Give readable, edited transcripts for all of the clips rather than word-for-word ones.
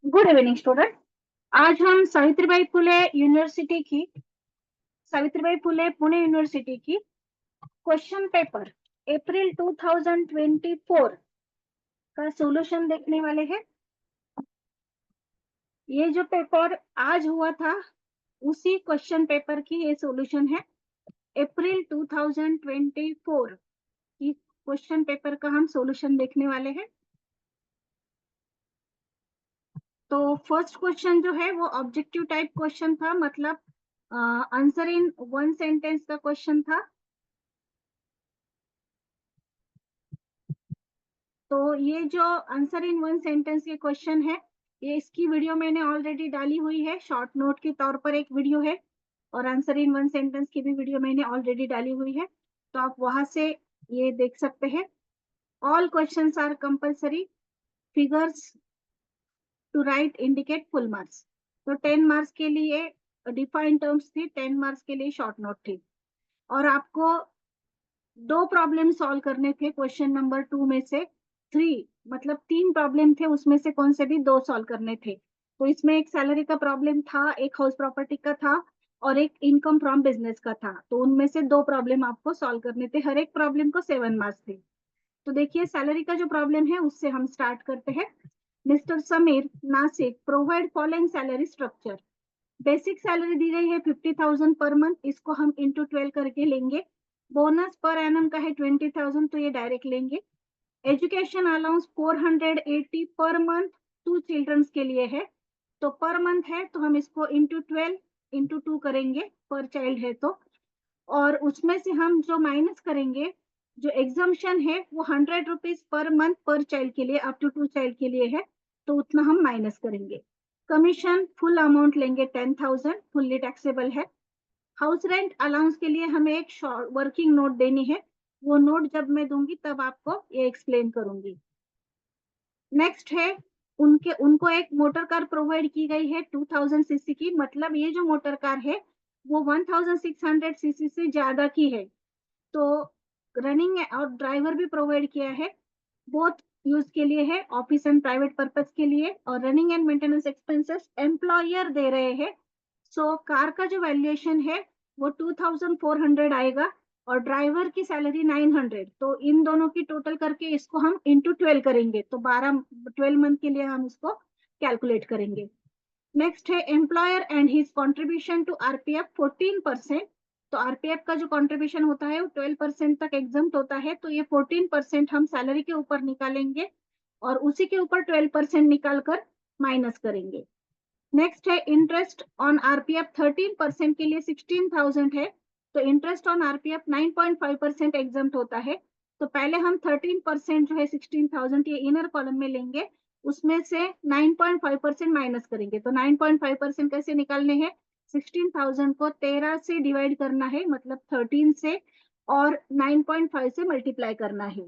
Good evening student. आज हम Savitribai Phule Pune university की क्वेश्चन पेपर अप्रैल 2024 का सॉल्यूशन देखने वाले हैं। ये जो पेपर आज हुआ था उसी क्वेश्चन पेपर की ये सॉल्यूशन है। अप्रैल 2024 की क्वेश्चन पेपर का हम सॉल्यूशन देखने वाले हैं। तो फर्स्ट क्वेश्चन जो है वो ऑब्जेक्टिव टाइप क्वेश्चन था, मतलब आंसर इन वन सेंटेंस का क्वेश्चन था। तो ये जो आंसर इन वन सेंटेंस के क्वेश्चन है, ये इसकी वीडियो मैंने ऑलरेडी डाली हुई है, शॉर्ट नोट के तौर पर एक वीडियो है, और आंसर इन वन सेंटेंस की भी वीडियो मैंने ऑलरेडी डाली हुई है, तो आप वहां से ये देख सकते हैं। All questions are compulsory, figures to right indicate full marks. तो 10 मार्क्स के लिए डिफाइन टर्म्स थी, 10 मार्क्स के लिए शॉर्ट नोट थी, और आपको दो प्रॉब्लम सॉल्व करने थे क्वेश्चन नंबर 2 में से। थ्री मतलब तीन प्रॉब्लम थे, उसमें से कौन से भी दो सॉल्व करने थे। तो इसमें एक सैलरी का प्रॉब्लम था, एक हाउस प्रॉपर्टी का था, और एक इनकम फ्रॉम बिजनेस का था। तो उनमें से दो प्रॉब्लम आपको सॉल्व करने थे, हर एक प्रॉब्लम को 7 मार्क्स थे। तो देखिए सैलरी का जो प्रॉब्लम है उससे हम स्टार्ट करते हैं। Mister Sameer Nasik provide following salary structure. Basic salary दी गई है 50,000 पर मंथ, इसको हम इंटू 12 करके लेंगे। बोनस पर एनम का है 20,000, तो ये डायरेक्ट लेंगे। Education allowance 480 per month, 2 children's के लिए है, तो पर मंथ है तो हम इसको इंटू 12 इंटू 2 करेंगे, पर चाइल्ड है तो। और उसमें से हम जो माइनस करेंगे, जो एग्जाम्शन है वो 100 रुपीज पर मंथ पर चाइल्ड के लिए, अप टू 2 चाइल्ड के लिए है, तो उतना हम माइनस करेंगे। कमीशन फुल अमाउंट लेंगे 10,000, फुल्ली टैक्सेबल है। हाउस रेंट अलाउंस के लिए हमें एक वर्किंग नोट देनी है, वो नोट जब मैं दूंगी तब आपको ये एक्सप्लेन करूंगी। नेक्स्ट है, उनको एक मोटर कार प्रोवाइड की गई है 2000 सीसी की, मतलब ये जो मोटर कार है वो 1600 सीसी से ज्यादा की है। तो रनिंग और ड्राइवर भी प्रोवाइड किया है, बोथ यूज के लिए है, ऑफिस एंड प्राइवेट पर्पस के लिए। और running and maintenance expenses employer दे रहे हैं। सो कार का जो वैल्यूएशन है वो 2400 आएगा, और ड्राइवर की सैलरी 900। तो इन दोनों की टोटल करके इसको हम इंटू 12 करेंगे, तो 12 मंथ के लिए हम इसको कैलकुलेट करेंगे। नेक्स्ट है employer and his contribution to RPF 14%। तो आरपीएफ का जो कंट्रीब्यूशन होता है वो 12% तक एग्जम्प्ट होता है, तो ये 14% हम सैलरी के ऊपर निकालेंगे, और उसी के ऊपर 12% निकाल कर माइनस करेंगे। नेक्स्ट है इंटरेस्ट ऑन आरपीएफ 13% के लिए 16,000 है, तो इंटरेस्ट ऑन आरपीएफ 9.5% एग्जम्प्ट होता है। तो पहले हम 13% जो है 16,000 ये इनर कॉलम में लेंगे, उसमें से 9.5% माइनस करेंगे। तो 9.5% कैसे निकालने हैं, 16,000 को 13 से डिवाइड करना है, मतलब 13 से, और 9.5 से मल्टीप्लाई करना है।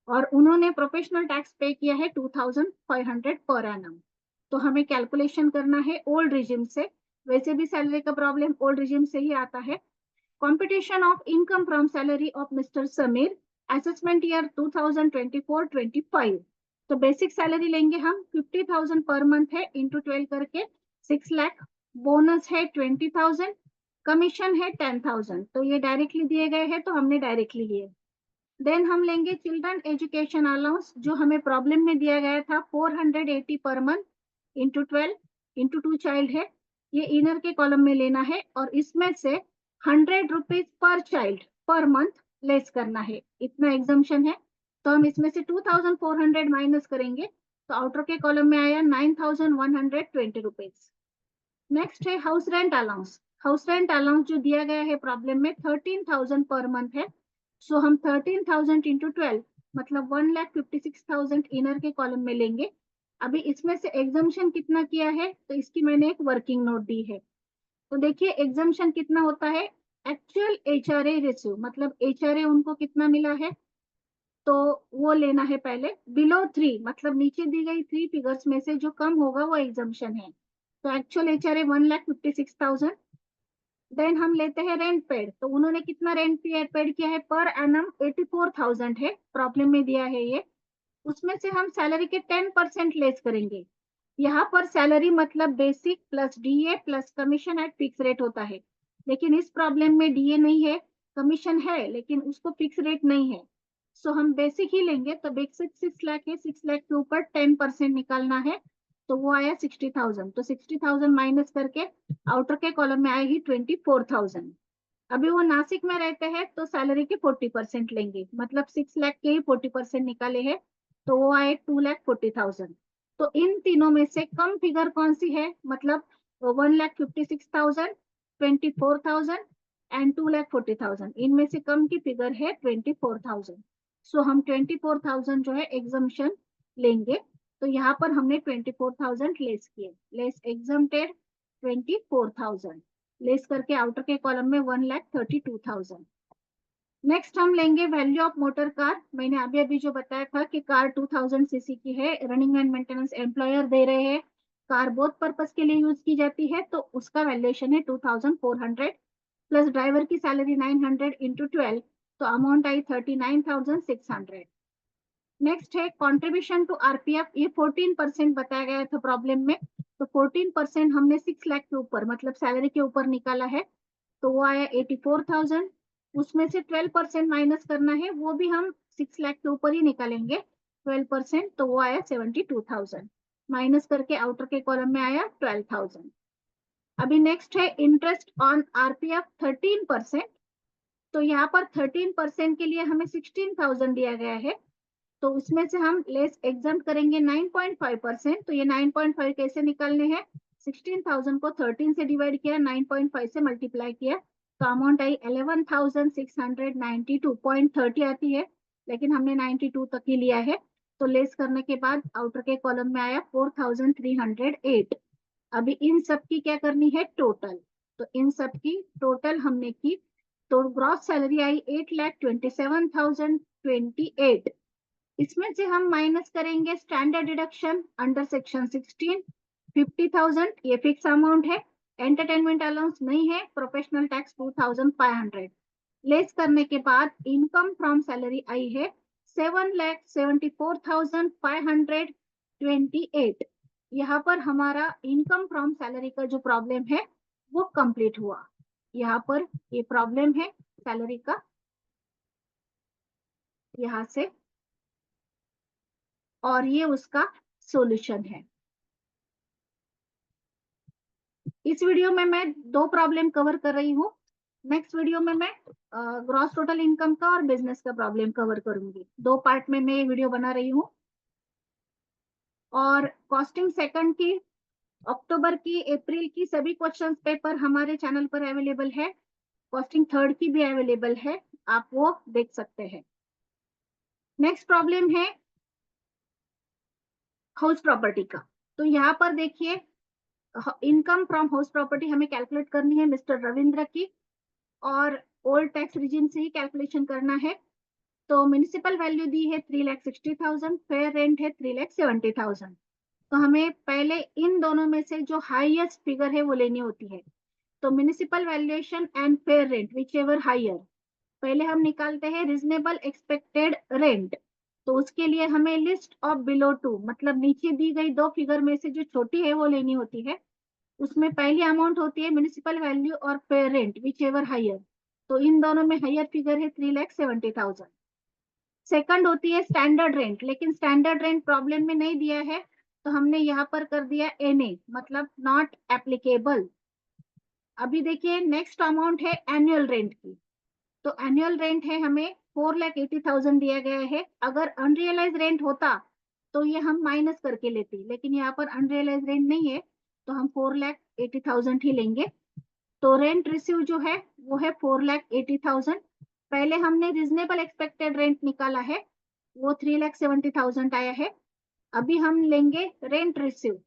और उन्होंने प्रोफेशनल टैक्स पे किया है 2,500 पर एनम। तो हमें कैलकुलेशन करना है ओल्ड रिजिम से, वैसे भी सैलरी का प्रॉब्लम ओल्ड रिजिम से ही आता है। Competition of income from salary of mister Sameer assessment year 2024-25। तो बेसिक सैलरी लेंगे हम 50,000 पर मंथ है, इंटू 12 करके 6 लाख। बोनस है 20,000, कमीशन है 10,000, तो ये डायरेक्टली दिए गए हैं तो हमने डायरेक्टली लिए। देन हम लेंगे चिल्ड्रन एजुकेशन अलाउंस, जो हमें प्रॉब्लम में दिया गया था 480 per month into 12 into 2 child है, ये इनर के कॉलम में लेना है, और इसमें से 100 rupees per child per month less करना है, इतना एग्जाम्शन है। तो हम इसमें से 2,400 माइनस करेंगे, तो आउटर के कॉलम में आया 9,120 रुपीज। नेक्स्ट है house rent allowance. House rent allowance जो दिया गया है प्रॉब्लम में 13,000 पर मंथ है, सो हम 13,000 इंटू 12 मतलब 1,56,000 इनर के कॉलम में लेंगे। अभी इसमें से एग्जाम्शन कितना किया है, तो इसकी मैंने एक वर्किंग नोट दी है। तो देखिए एग्जाम्शन कितना होता है, एक्चुअल एचआरए रेशियो, मतलब एचआरए उनको कितना मिला है, तो वो लेना है पहले। बिलो 3 मतलब नीचे दी गई 3 फिगर्स में से जो कम होगा वो एग्जाम्शन है। तो एक्चुअल एचआरए 1,56,000। देन हम लेते हैं रेंट पेड, तो उन्होंने कितना रेंट पेड किया है पर एनम 84,000 है, प्रॉब्लम में दिया है ये। उसमें से हम सैलरी के 10% लेस करेंगे, यहाँ पर सैलरी मतलब basic plus DA plus commission at fix rate होता है, लेकिन इस प्रॉब्लम में डीए नहीं है, कमीशन है लेकिन उसको फिक्स रेट नहीं है। सो हम बेसिक ही लेंगे, तो बेसिक 6 लाख है, 6 लाख के ऊपर 10% निकालना है, तो वो आया 60,000। तो 60,000 माइनस करके आउटर के कॉलम में आएगी 24,000। अभी वो नासिक में रहते हैं तो सैलरी के 40% लेंगे, मतलब 6 लाख के ही 40% निकाले हैं, तो वो आए 2,40,000। तो इन तीनों में से कम फिगर कौन सी है, मतलब 1,56,000, 24,000 एंड 2,40,000, इनमें से कम की फिगर है 24,000। सो हम 24,000 जो है एग्जम्पशन लेंगे। तो यहाँ पर हमने 24,000 लेस किए, लेस एग्जम्प्टेड 24,000, लेस करके आउटर के कॉलम में 1,32,000। नेक्स्ट हम लेंगे वैल्यू ऑफ मोटर कार। मैंने अभी अभी जो बताया था कि कार 2000 सीसी की है, रनिंग एंड मेंटेनेंस एम्प्लॉयर दे रहे हैं, कार बोथ पर्पस के लिए यूज की जाती है, तो उसका वैल्यूएशन है 2400 प्लस ड्राइवर की सैलरी 900 इंटू 12, तो अमाउंट आई 39,600। नेक्स्ट है कंट्रीब्यूशन टू आरपीएफ, ये 14% बताया गया था प्रॉब्लम में, तो 14% हमने 6 लाख के ऊपर मतलब सैलरी के ऊपर निकाला है, तो वो आया 84,000। उसमें से 12% माइनस करना है, वो भी हम 6 लाख के ऊपर ही निकालेंगे 12%, तो वो आया 72,000, माइनस करके आउटर के कॉलम में आया 12,000। अभी नेक्स्ट है इंटरेस्ट ऑन आरपीएफ 13%, तो यहाँ पर 13% के लिए हमें 16,000 दिया गया है, तो उसमें से हम लेस एग्जाम करेंगे 9.5%, तो ये 9.5 कैसे निकालने हैं, 16,000 को 13 से डिवाइड किया, 9.5 से मल्टीप्लाई किया, तो अमाउंट आई 11,692.30 आती है, लेकिन हमने 92 तक ही लिया है, तो लेस करने के बाद आउटर के कॉलम में आया 4,308। अभी इन सब की क्या करनी है टोटल, तो इन सब की टोटल हमने की, तो ग्रॉस सैलरी आई 8,27,028। इसमें से हम माइनस करेंगे स्टैंडर्ड डिडक्शन अंडर सेक्शन 16 50,000, ये फिक्स अमाउंट है, एंटरटेनमेंट अलाउंस नहीं है, प्रोफेशनल टैक्स 2,500, लेस करने के बाद इनकम फ्रॉम सैलरी आई है 7,74,528। यहाँ पर हमारा इनकम फ्रॉम सैलरी का जो प्रॉब्लम है वो कंप्लीट हुआ। यहाँ पर ये प्रॉब्लम है सैलरी का, यहाँ से, और ये उसका सॉल्यूशन है। इस वीडियो में मैं 2 प्रॉब्लम कवर कर रही हूँ, नेक्स्ट वीडियो में मैं ग्रॉस टोटल इनकम का और बिजनेस का प्रॉब्लम कवर करूंगी। 2 पार्ट में मैं ये वीडियो बना रही हूँ। और कॉस्टिंग सेकंड की, अक्टूबर की, अप्रैल की सभी क्वेश्चंस पेपर हमारे चैनल पर अवेलेबल है, कॉस्टिंग थर्ड की भी अवेलेबल है, आप वो देख सकते हैं। नेक्स्ट प्रॉब्लम है हाउस प्रॉपर्टी का। तो यहाँ पर देखिए इनकम फ्रॉम हाउस प्रॉपर्टी हमें कैलकुलेट करनी है मिस्टर रविंद्र की, और ओल्ड टैक्स रिजिम से ही कैलकुलेशन करना है। तो म्युनिसिपल वैल्यू दी है 3,60,000, फेयर रेंट है 3,70,000। तो हमें पहले इन दोनों में से जो हाईएस्ट फिगर है वो लेनी होती है। तो municipal valuation and fair rent which ever higher, पहले हम निकालते हैं रिजनेबल एक्सपेक्टेड रेंट। तो उसके लिए हमें लिस्ट ऑफ बिलो टू, मतलब नीचे दी गई 2 फिगर में से जो छोटी है वो लेनी होती है। उसमें पहली अमाउंट होती है म्युनिसिपल वैल्यू और fair rent which ever higher, तो इन दोनों में हाइयर फिगर है 3,70,000। सेकंड होती है स्टैंडर्ड रेंट, लेकिन स्टैंडर्ड रेंट प्रॉब्लम में नहीं दिया है, तो हमने यहाँ पर कर दिया एनए, मतलब नॉट एप्लीकेबल। अभी देखिए नेक्स्ट अमाउंट है एनुअल रेंट की। तो एनुअल रेंट है हमें 4,80,000 दिया गया है, अगर अनरियलाइज रेंट होता तो ये हम माइनस करके लेते, लेकिन यहाँ पर अनरियलाइज रेंट नहीं है, तो हम 4,80,000 ही लेंगे। तो रेंट रिसीव जो है वो है 4,80,000। पहले हमने रिजनेबल एक्सपेक्टेड रेंट निकाला है, वो 3,70,000 आया है। अभी हम लेंगे रेंट रिसीव,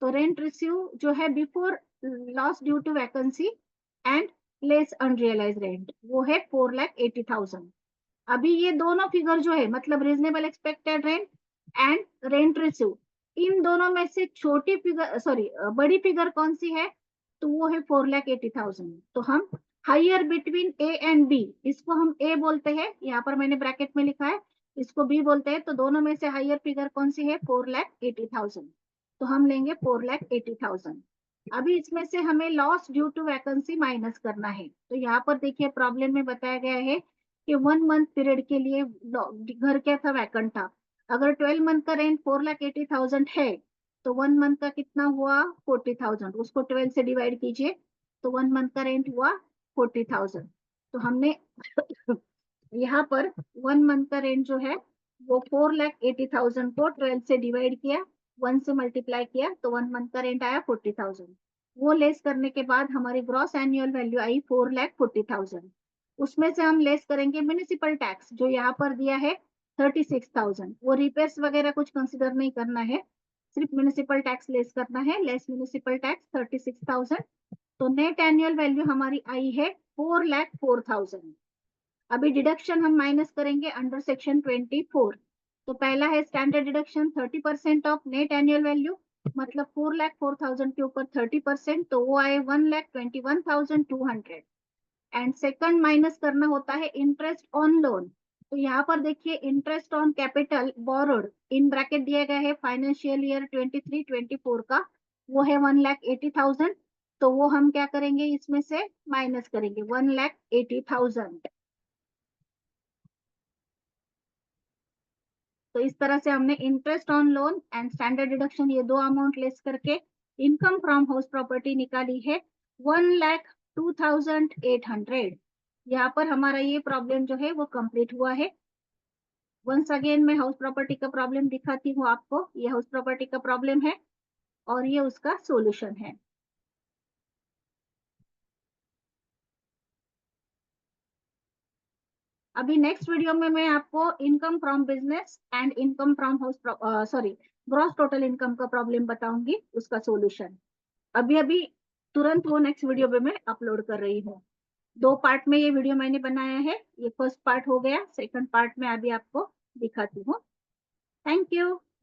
तो रेंट रिसीव जो है before loss due to vacancy and less unrealised rent, वो है 4,80,000। अभी ये दोनों फिगर जो है, मतलब reasonable expected rent and rent receive, इन दोनों में से छोटी फिगर, सॉरी बड़ी फिगर कौन सी है, तो वो है 4,80,000। तो हम higher between A and B, इसको हम ए बोलते हैं, यहाँ पर मैंने ब्रैकेट में लिखा है, इसको बी बोलते हैं, तो दोनों में से हाइयर फिगर कौन सी है 4,80,000। तो हम लेंगे 4,80,000। अभी इसमें से हमें loss due to vacancy minus करना है। तो यहाँ पर देखिए प्रॉब्लम में बताया गया है कि 1 मंथ पीरियड के लिए घर क्या था, वैकेंट था। अगर 12 मंथ का रेंट 4,80,000 है तो 1 मंथ का कितना हुआ, 40,000। उसको 12 से डिवाइड कीजिए तो 1 मंथ का रेंट हुआ 40,000। तो हमने यहाँ पर 1 मंथ का रेंट जो है वो 4,80,000 को 12 से डिवाइड किया, 1 से मल्टीप्लाई किया, तो 1 मंथ का रेंट आया 40,000। वो लेस करने के बाद हमारी ग्रॉस एनुअल वैल्यू आई 4,40,000। उसमें से हम लेस करेंगे म्यूनिसिपल टैक्स जो यहाँ पर दिया है 36,000। वो रिपेयर्स वगैरह कुछ कंसिडर नहीं करना है, सिर्फ म्यूनिसिपल टैक्स लेस करना है। Less municipal tax 36,000। तो नेट एनुअल वैल्यू हमारी आई है 4,04,000। अभी डिडक्शन हम माइनस करेंगे अंडर सेक्शन 24। तो पहला है standard deduction 30% of net annual value, मतलब 4,04,000 के ऊपर 30%, तो वो आए 1,21,200। एंड सेकंड माइनस करना होता है इंटरेस्ट ऑन लोन। तो यहाँ पर देखिए interest on capital borrowed in bracket दिया गया है फाइनेंशियल ईयर 23-24 का, वो है 1,80,000। तो वो हम क्या करेंगे, इसमें से माइनस करेंगे 1,80,000। तो इस तरह से हमने interest on loan and standard deduction ये दो अमाउंट लेस करके इनकम फ्रॉम हाउस प्रॉपर्टी निकाली है 1,02,800। यहाँ पर हमारा ये प्रॉब्लम जो है वो कंप्लीट हुआ है। वंस अगेन मैं हाउस प्रॉपर्टी का प्रॉब्लम दिखाती हूँ आपको। ये हाउस प्रॉपर्टी का प्रॉब्लम है और ये उसका सोल्यूशन है। अभी नेक्स्ट वीडियो में मैं आपको income from business and income from house sorry gross total income का प्रॉब्लम बताऊंगी, उसका सोल्यूशन। अभी अभी तुरंत वो नेक्स्ट वीडियो पे मैं अपलोड कर रही हूँ। 2 पार्ट में ये वीडियो मैंने बनाया है। ये फर्स्ट पार्ट हो गया, सेकंड पार्ट में अभी आपको दिखाती हूँ। Thank you.